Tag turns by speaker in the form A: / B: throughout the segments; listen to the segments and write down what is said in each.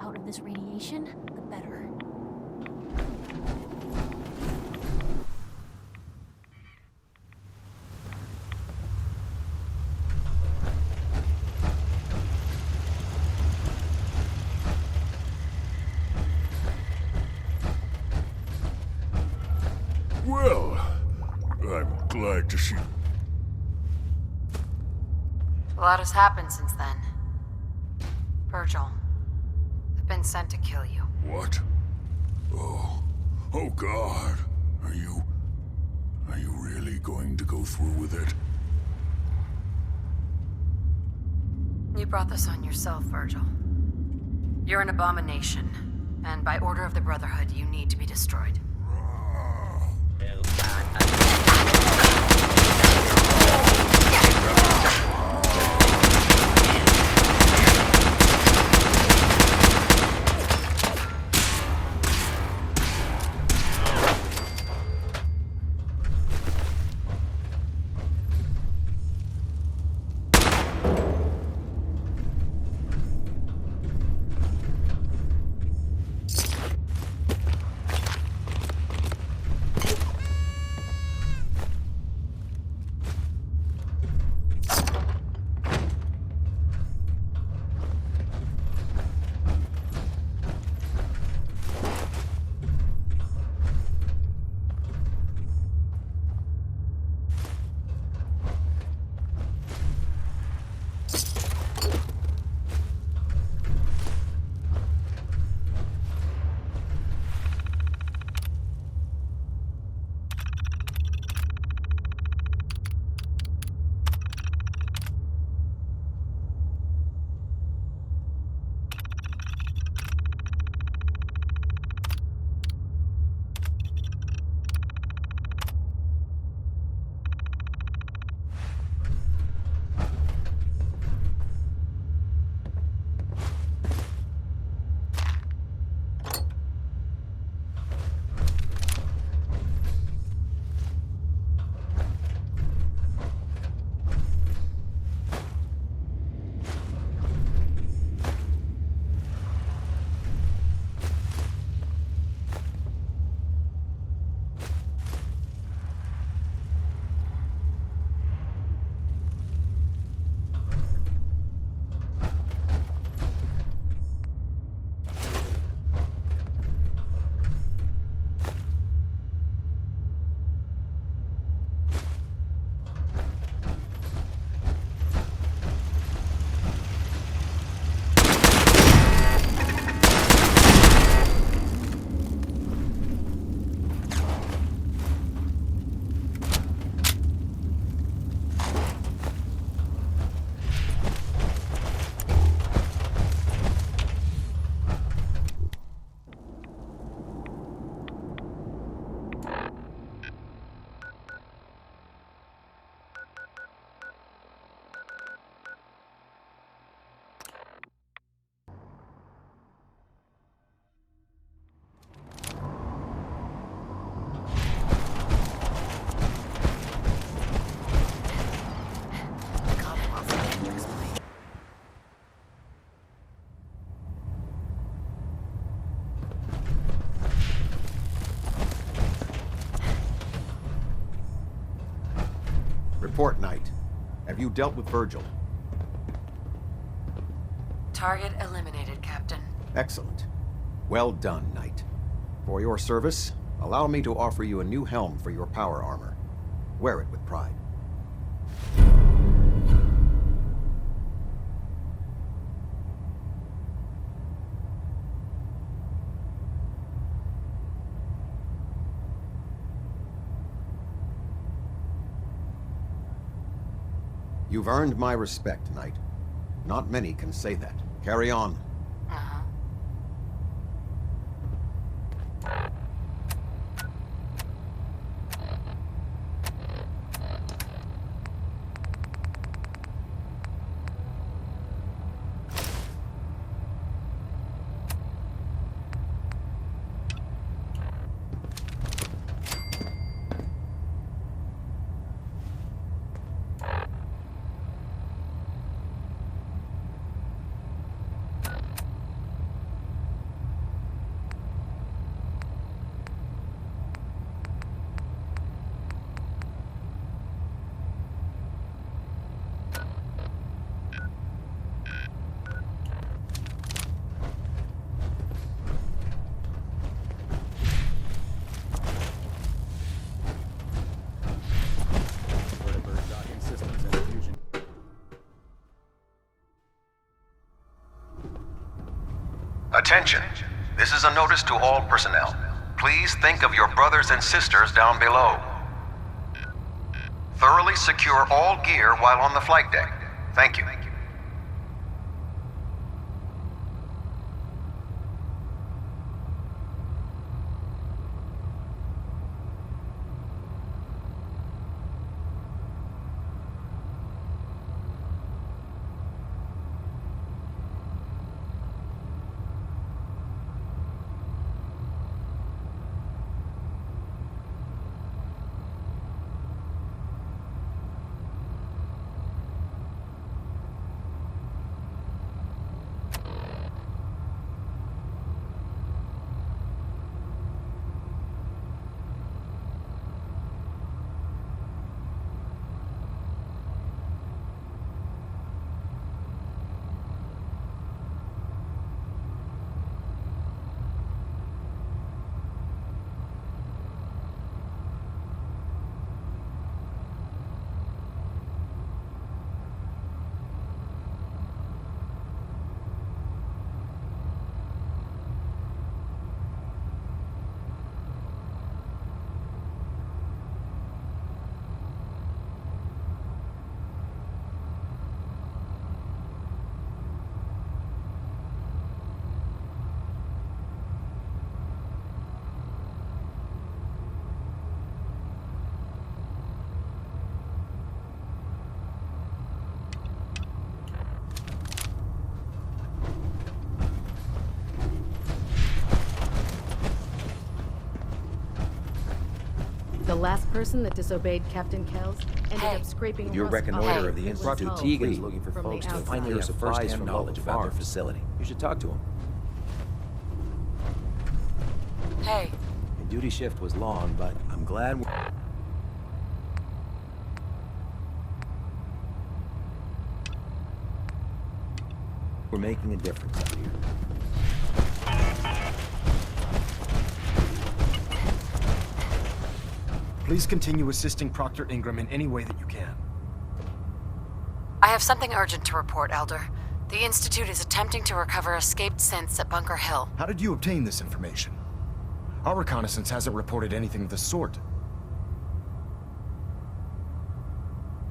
A: out of this radiation, the better.
B: Well, I'm glad to see.
C: A lot has happened since then. Virgil, I've been sent to kill you.
B: What? Oh God. Are you really going to go through with it?
C: You brought this on yourself, Virgil. You're an abomination, and by order of the Brotherhood, you need to be destroyed.
D: Report, Knight. Have you dealt with Virgil?
C: Target eliminated, Captain.
D: Excellent. Well done, Knight. For your service, allow me to offer you a new helm for your power armor. Wear it with pride. You've earned my respect, Knight. Not many can say that. Carry on.
C: Uh-huh.
D: Attention. This is a notice to all personnel. Please think of your brothers and sisters down below. Thoroughly secure all gear while on the flight deck. Thank you.
E: The last person that disobeyed Captain Kells ended
C: Hey.
E: up scraping
F: Your
E: rust off
F: reconnoiter of
E: the
F: the
E: Institute's
F: Institute
E: hull
F: Tegan is
E: from
F: looking for
E: the
F: folks to
E: outside.
F: finally have
D: supplies
F: first-hand
D: from
F: knowledge
D: the
F: about their
D: farms.
F: facility. You should talk to him.
C: Hey,
F: The duty shift was long, but I'm glad we're making a difference out here.
G: Please continue assisting Proctor Ingram in any way that you can.
C: I have something urgent to report, Elder. The Institute is attempting to recover escaped synths at Bunker Hill.
G: How did you obtain this information? Our reconnaissance hasn't reported anything of the sort.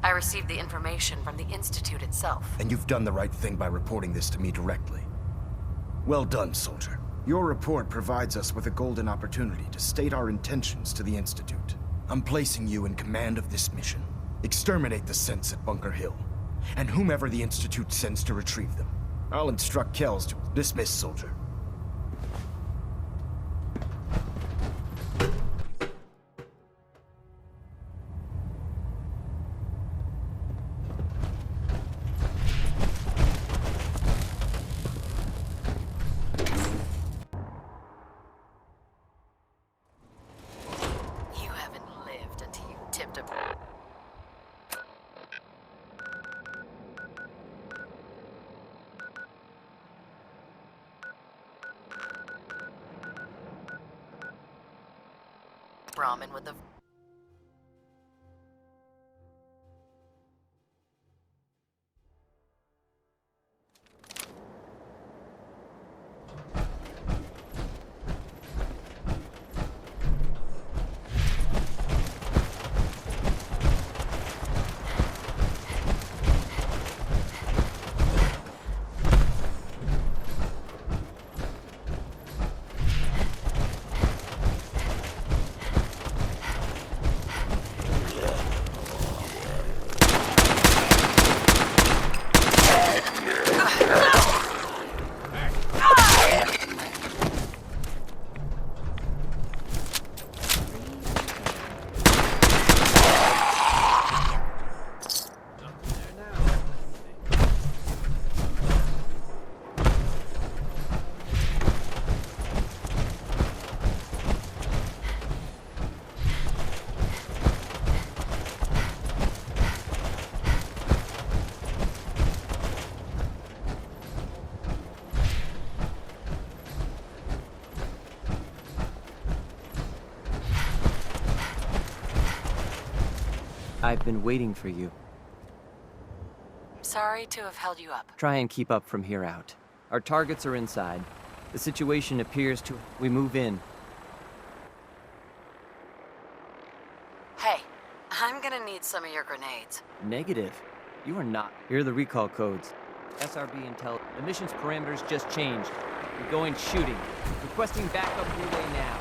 C: I received the information from the Institute itself.
G: And you've done the right thing by reporting this to me directly. Well done, soldier. Your report provides us with a golden opportunity to state our intentions to the Institute. I'm placing you in command of this mission. Exterminate the synths at Bunker Hill, and whomever the Institute sends to retrieve them. I'll instruct Kells to dismiss, soldier.
C: You haven't lived until you tipped a... Ramen with the...
H: I've been waiting for you.
C: Sorry to have held you up.
H: Try and keep up from here out. Our targets are inside. The situation appears to... We move in.
C: Hey, I'm gonna need some of your grenades.
H: Negative. You are not. Here are the recall codes. SRB intel. The mission's parameters just changed. We're going shooting. Requesting backup relay now.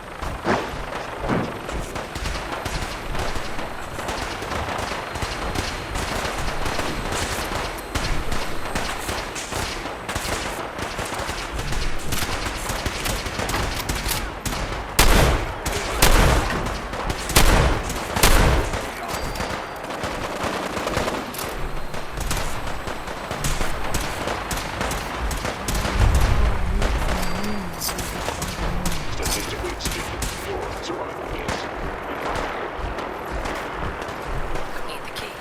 C: Need the key.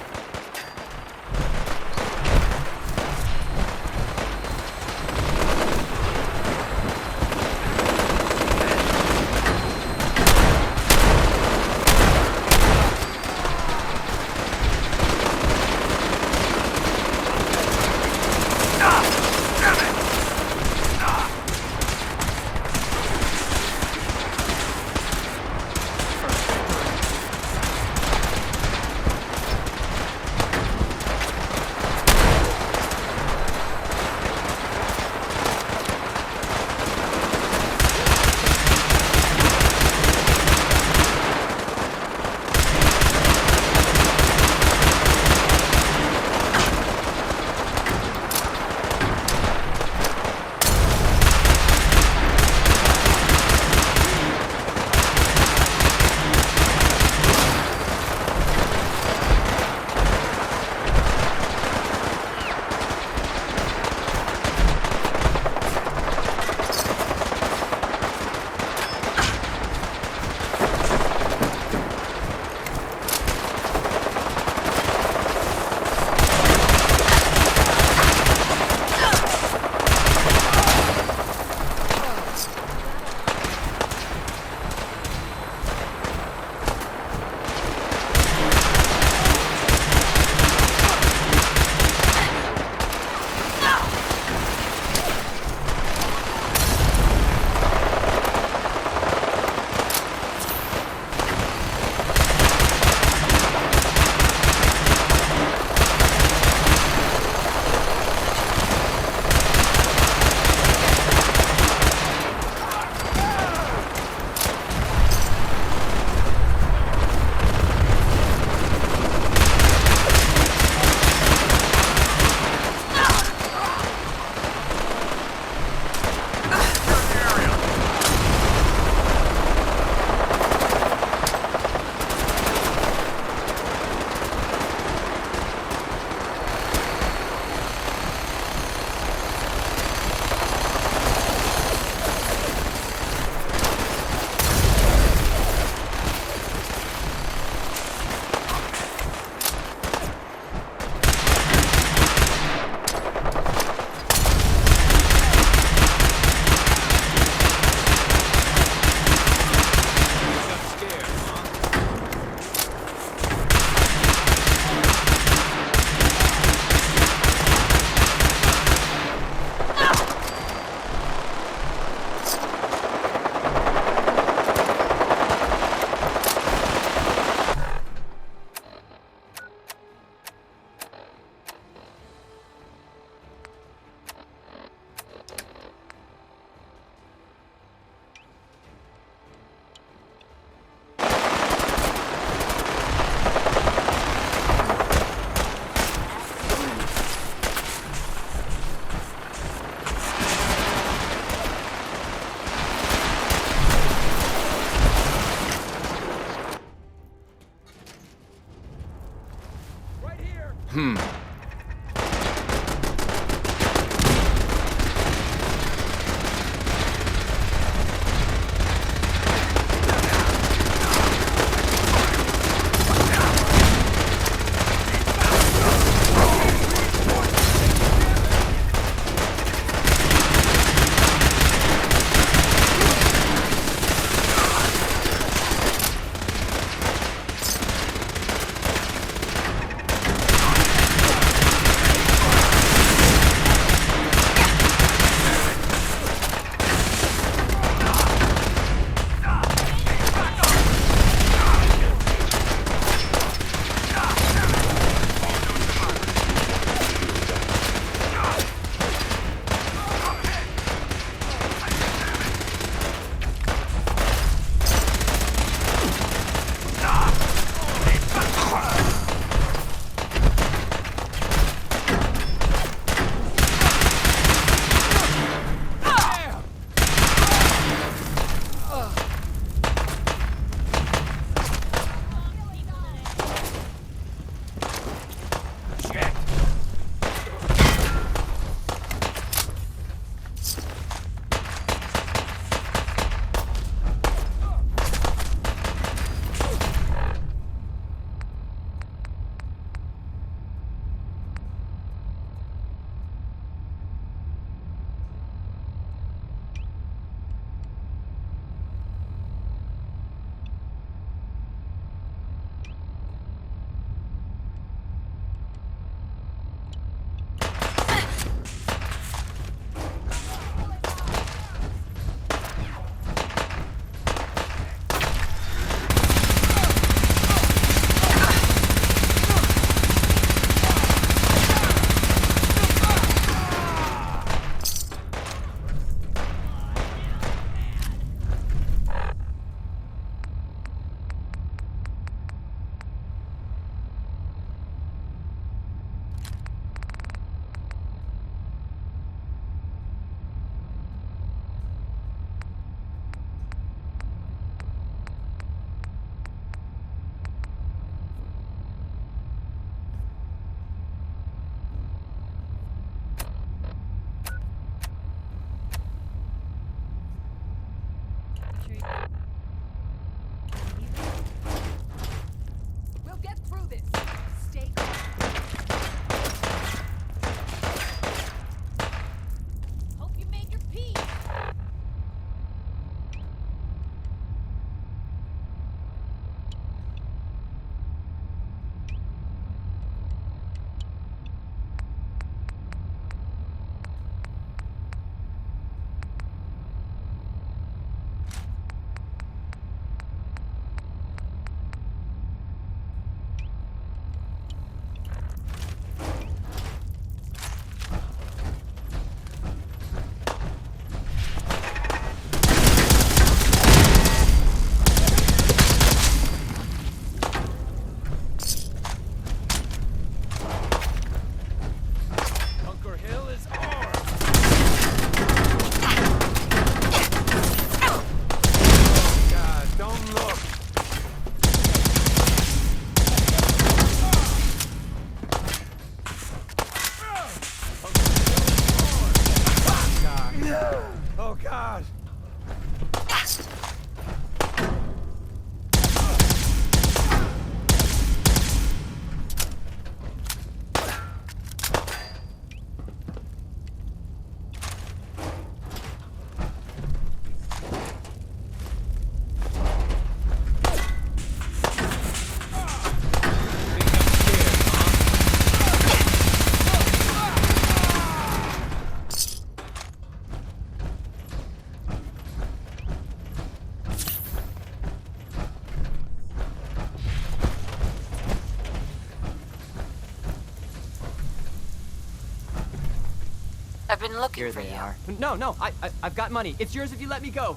C: I've been looking
H: Here
C: for
H: they
C: you.
H: are. No, I've got money. It's yours if you let me go.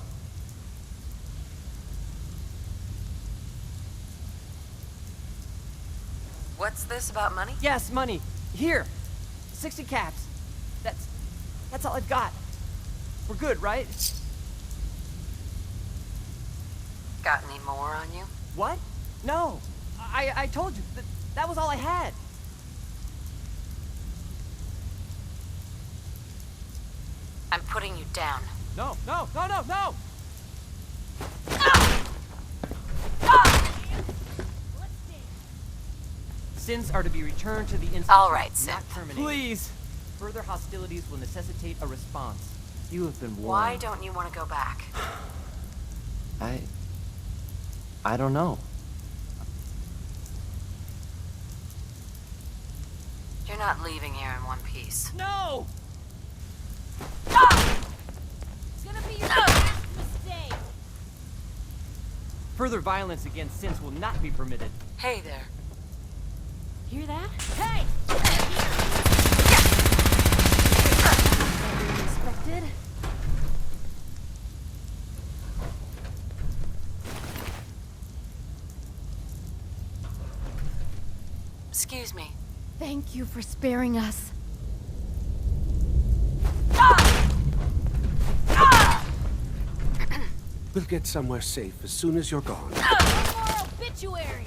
C: What's this about money?
H: Yes, money. Here. 60 caps. That's all I've got. We're good, right?
C: Got any more on you?
H: What? No. I told you. That was all I had.
C: I'm putting you down.
H: No. Sins are to be returned to the Institute.
C: All right,
H: not
C: Synth.
H: terminated. Please. Further hostilities will necessitate a response. You have been warned.
C: Why don't you want to go back?
H: I don't know.
C: You're not leaving here in one piece.
H: No!
A: It's gonna be your last mistake.
H: Further violence against Sins will not be permitted.
C: Hey there.
A: Hear that? Hey! Unexpected.
C: Excuse me.
A: Thank you for sparing us.
I: We'll get somewhere safe as soon as you're gone.
A: One more obituary.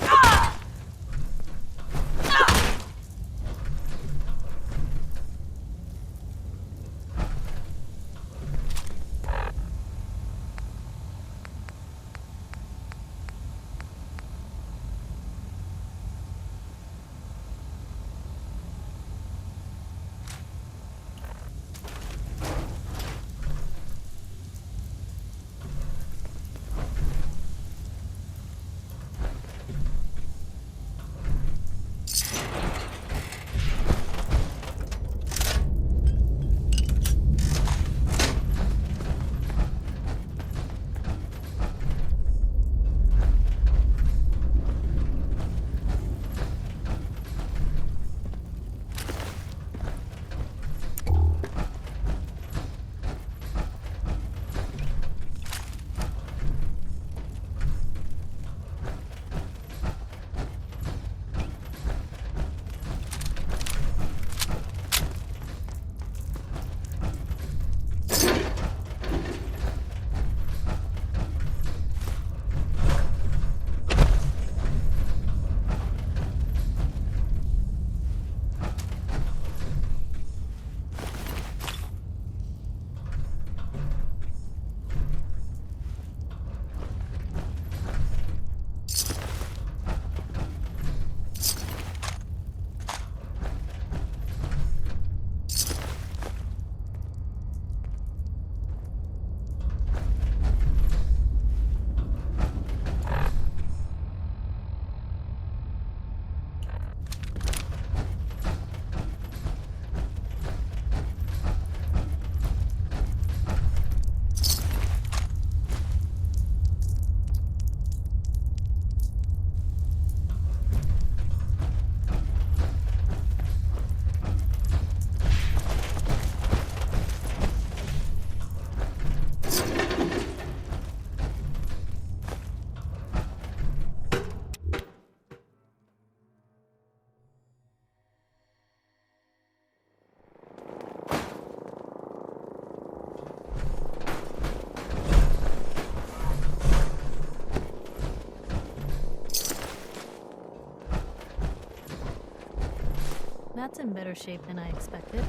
A: That's in better shape than I expected.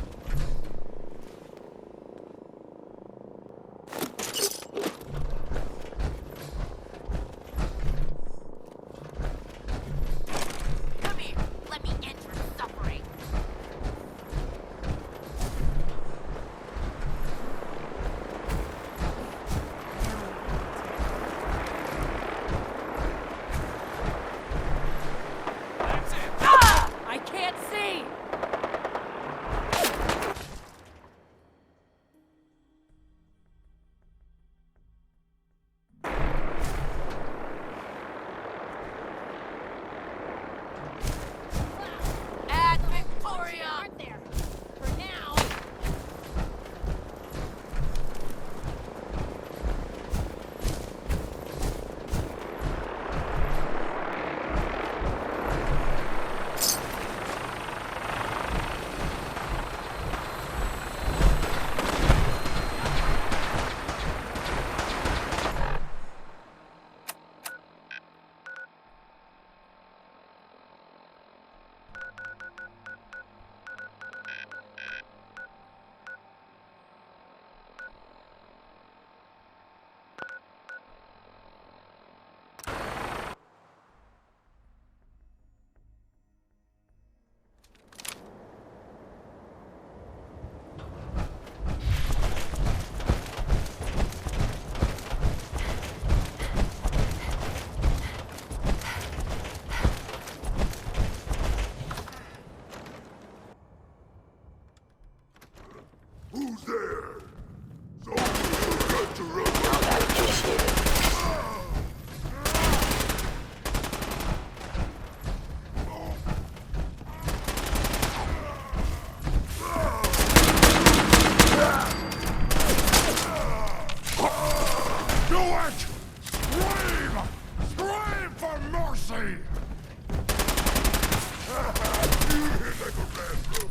J: Come here. Let me end your suffering.
A: I can't see!
B: Die! You hit like a railroad.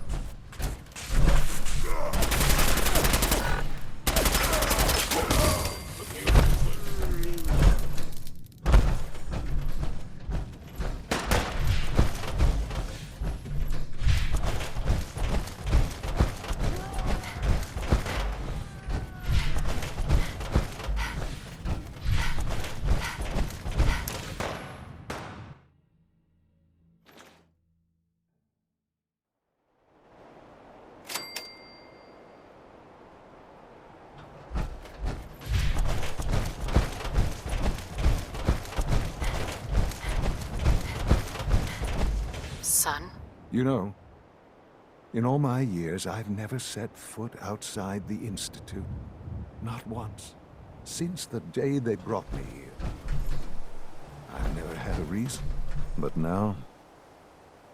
C: Son?
I: You know, in all my years, I've never set foot outside the Institute. Not once. Since the day they brought me here. I've never had a reason. But now,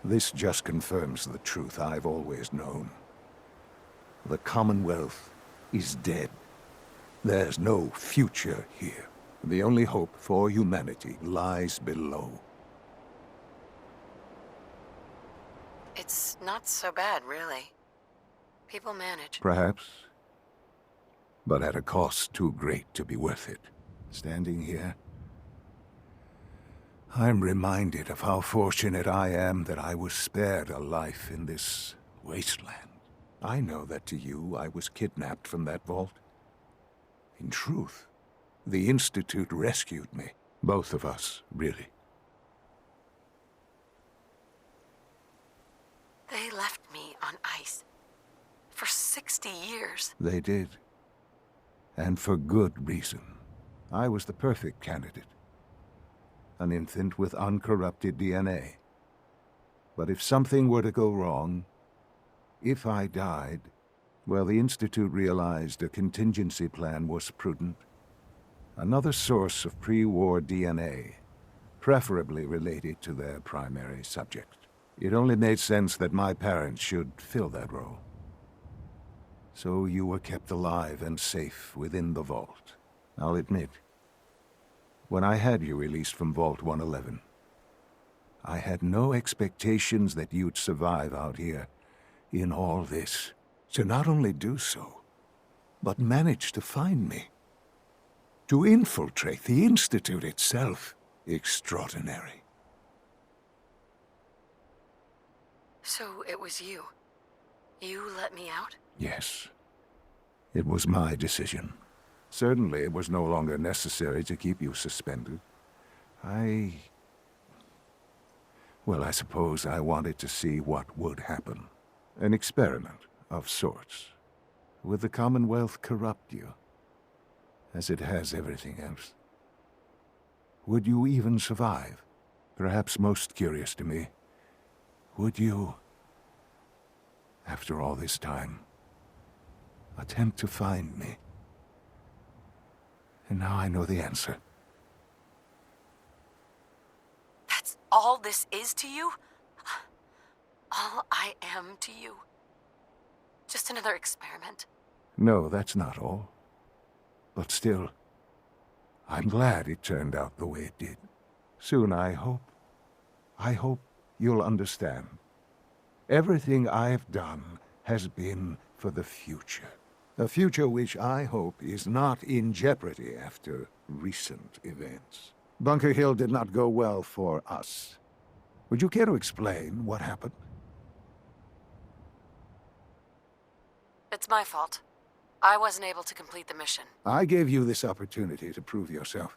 I: this just confirms the truth I've always known. The Commonwealth is dead. There's no future here. The only hope for humanity lies below.
C: It's not so bad, really. People manage.
I: Perhaps. But at a cost too great to be worth it. Standing here, I'm reminded of how fortunate I am that I was spared a life in this wasteland. I know that to you, I was kidnapped from that vault. In truth, the Institute rescued me. Both of us, really.
C: They left me on ice. For 60 years.
I: They did. And for good reason. I was the perfect candidate. An infant with uncorrupted DNA. But if something were to go wrong, if I died, well, the Institute realized a contingency plan was prudent. Another source of pre-war DNA, preferably related to their primary subject. It only made sense that my parents should fill that role. So you were kept alive and safe within the vault. I'll admit, when I had you released from Vault 111, I had no expectations that you'd survive out here in all this. To not only do so, but manage to find me. To infiltrate the Institute itself. Extraordinary.
C: So it was you. You let me out?
I: Yes. It was my decision. Certainly it was no longer necessary to keep you suspended. Well, I suppose I wanted to see what would happen. An experiment of sorts. Would the Commonwealth corrupt you? As it has everything else. Would you even survive? Perhaps most curious to me, would you, after all this time, attempt to find me? And now I know the answer.
C: That's all this is to you? All I am to you? Just another experiment?
I: No, that's not all. But still, I'm glad it turned out the way it did. Soon, I hope you'll understand. Everything I've done has been for the future. A future which I hope is not in jeopardy after recent events. Bunker Hill did not go well for us. Would you care to explain what happened?
C: It's my fault. I wasn't able to complete the mission.
I: I gave you this opportunity to prove yourself.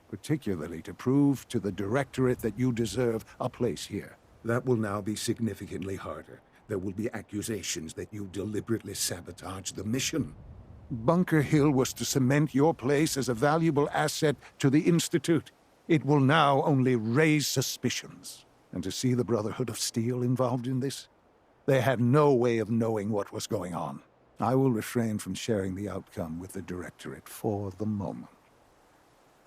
I: Particularly to prove to the Directorate that you deserve a place here. That will now be significantly harder. There will be accusations that you deliberately sabotaged the mission. Bunker Hill was to cement your place as a valuable asset to the Institute. It will now only raise suspicions. And to see the Brotherhood of Steel involved in this? They had no way of knowing what was going on. I will refrain from sharing the outcome with the Directorate for the moment.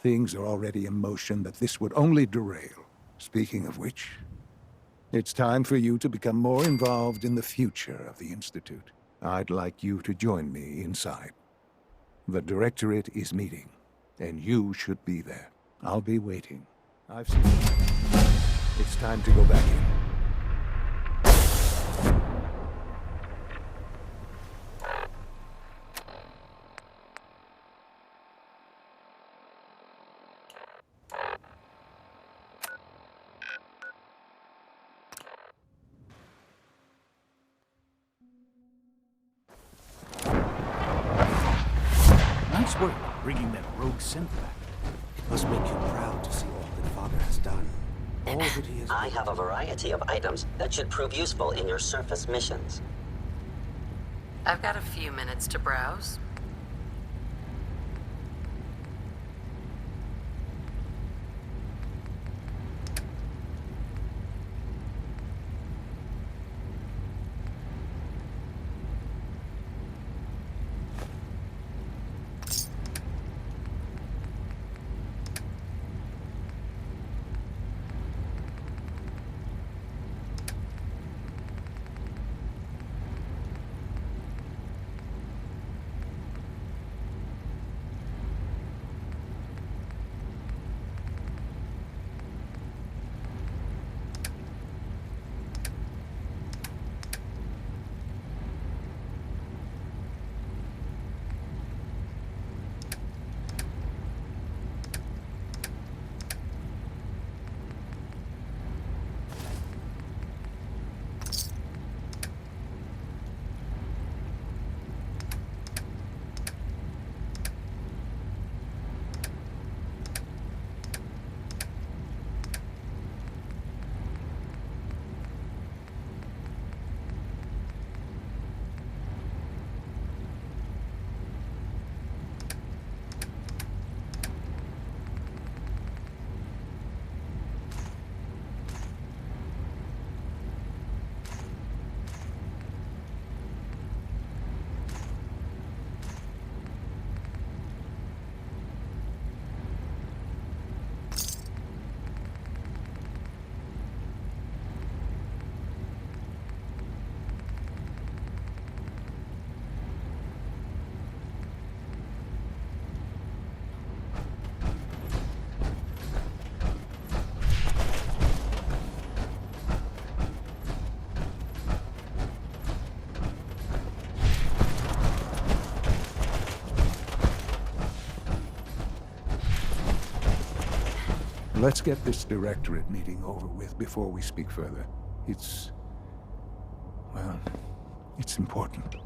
I: Things are already in motion that this would only derail. Speaking of which, it's time for you to become more involved in the future of the Institute. I'd like you to join me inside. The Directorate is meeting, and you should be there. I'll be waiting. I've seen... It's time to go back in.
K: Nice work bringing that rogue synth back. It must make you proud to see all that Father has done. All that he has
L: I have a variety of items that should prove useful in your surface missions.
C: I've got a few minutes to browse.
I: Let's get this directorate meeting over with before we speak further. Well, it's important.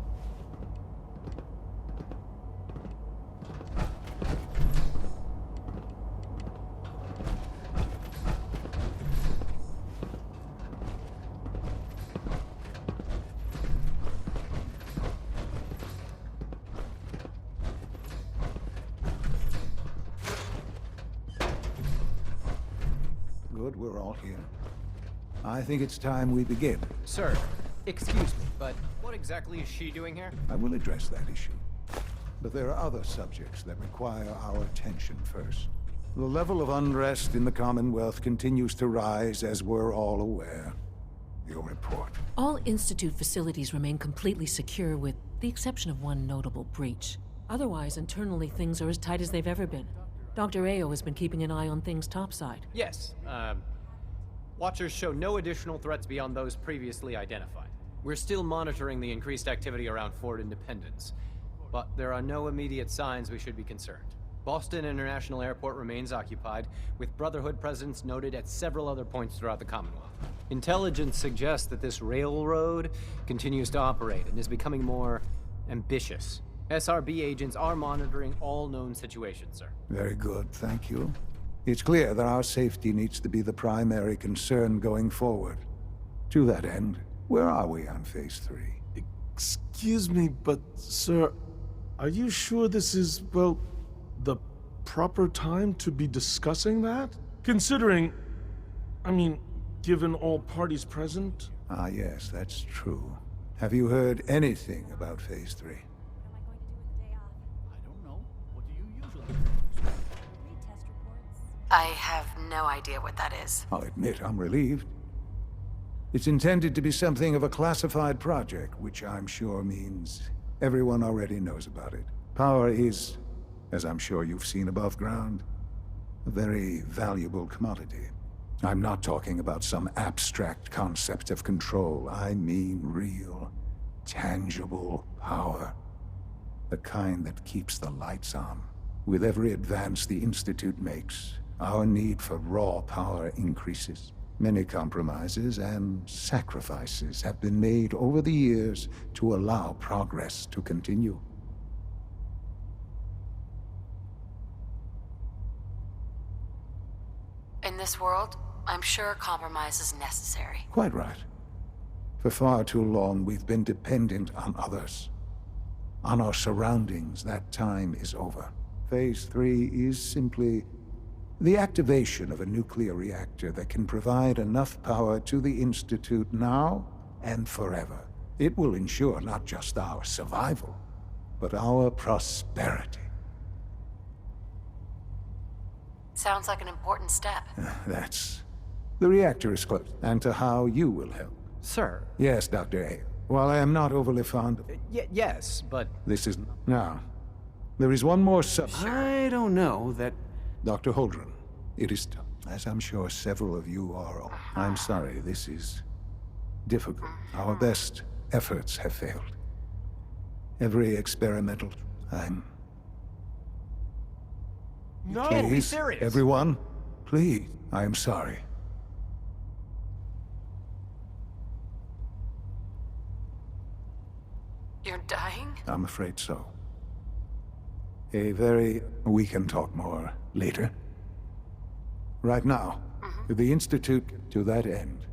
I: Good, we're all here. I think it's time we begin.
H: Sir, excuse me, but what exactly is she doing here?
I: I will address that issue. But there are other subjects that require our attention first. The level of unrest in the Commonwealth continues to rise, as we're all aware. Your report.
M: All Institute facilities remain completely secure with the exception of one notable breach. Otherwise, internally, things are as tight as they've ever been. Dr. Ayo has been keeping an eye on things topside.
H: Yes, Watchers show no additional threats beyond those previously identified. We're still monitoring the increased activity around Fort Independence, but there are no immediate signs we should be concerned. Boston International Airport remains occupied, with Brotherhood presence noted at several other points throughout the Commonwealth. Intelligence suggests that this railroad continues to operate and is becoming more ambitious. SRB agents are monitoring all known situations, sir.
I: Very good, thank you. It's clear that our safety needs to be the primary concern going forward. To that end, where are we on Phase 3?
N: Excuse me, but, sir, are you sure this is, well, the proper time to be discussing that? Considering, given all parties present?
I: Ah, yes, that's true. Have you heard anything about Phase 3?
C: I have no idea what that is.
I: I'll admit I'm relieved. It's intended to be something of a classified project, which I'm sure means everyone already knows about it. Power is, as I'm sure you've seen above ground, a very valuable commodity. I'm not talking about some abstract concept of control. I mean real, tangible power. The kind that keeps the lights on. With every advance the Institute makes, our need for raw power increases. Many compromises and sacrifices have been made over the years to allow progress to continue.
C: In this world, I'm sure compromise is necessary.
I: Quite right. For far too long, we've been dependent on others. On our surroundings. That time is over. Phase 3 is simply the activation of a nuclear reactor that can provide enough power to the Institute now and forever. It will ensure not just our survival, but our prosperity.
C: Sounds like an important step.
I: That's... The reactor is close, and to how you will help.
H: Sir.
I: Yes, Dr. A. While I am not overly fond of...
H: Yes, but...
I: This is... Now, there is one more
K: I don't know that...
I: Dr. Holdren, it is tough, as I'm sure several of you are. I'm sorry, this is difficult. Our best efforts have failed. Every experimental...
H: No,
I: Please,
H: be serious.
I: everyone, please, I am sorry.
C: You're dying?
I: I'm afraid so. We can talk more later. Right now, the Institute, to that end.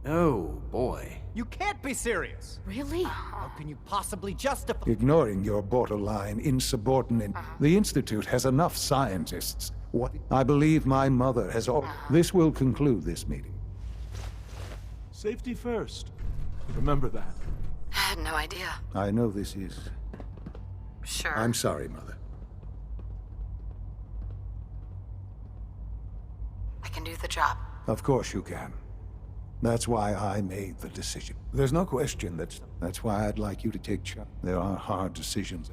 K: Oh, boy.
H: You can't be serious!
E: Really?
H: How can you possibly justify...
I: Ignoring your borderline insubordinate, the Institute has enough scientists. What? I believe my mother has all... This will conclude this meeting.
N: Safety first. Remember that.
C: I had no idea.
I: I know this is...
C: Sure.
I: I'm sorry, Mother.
C: I can do the job.
I: Of course you can. That's why I made the decision. There's no question that's why I'd like you to take charge. There are hard decisions.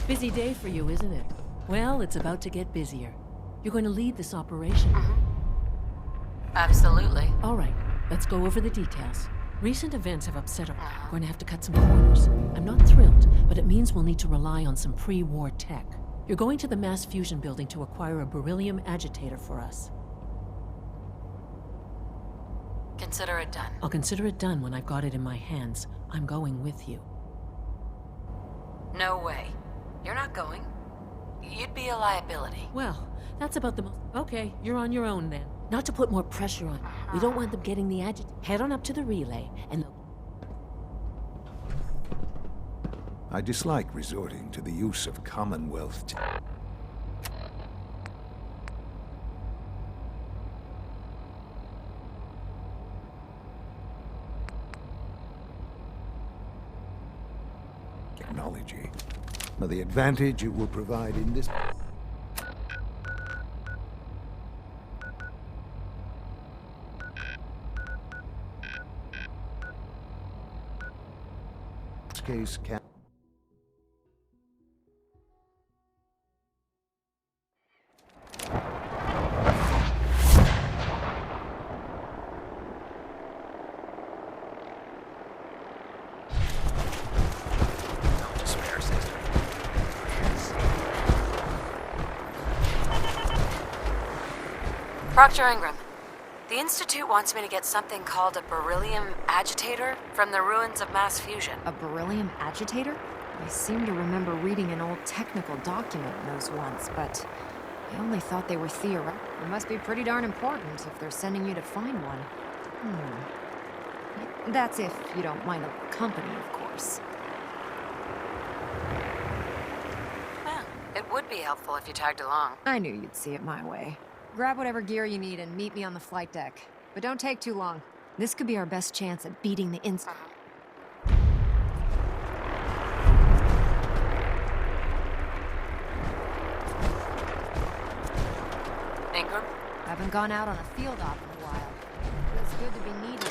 M: Busy day for you, isn't it? Well, it's about to get busier. You're going to lead this operation.
C: Absolutely.
M: All right, let's go over the details. Recent events have upset our... We're going to have to cut some corners. I'm not thrilled, but it means we'll need to rely on some pre-war tech. You're going to the mass fusion building to acquire a beryllium agitator for us.
C: Consider it done.
M: I'll consider it done when I've got it in my hands. I'm going with you.
C: No way. You're not going. You'd be a liability.
M: Well, that's about the most... Okay, you're on your own then. Not to put more pressure on. We don't want them getting the Head on up to the relay, and
I: I dislike resorting to the use of Commonwealth technology, but the advantage it will provide in this case can...
C: Proctor Ingram, the Institute wants me to get something called a beryllium agitator from the ruins of mass fusion.
O: A beryllium agitator? I seem to remember reading an old technical document on those once, but I only thought they were theoretical. It must be pretty darn important if they're sending you to find one. That's if you don't mind a company, of course.
C: Well, it would be helpful if you tagged along.
O: I knew you'd see it my way. Grab whatever gear you need and meet me on the flight deck. But don't take too long. This could be our best chance at beating the Institute.
C: Ingram?
O: Haven't gone out on a field op in a while. Feels good to be needed.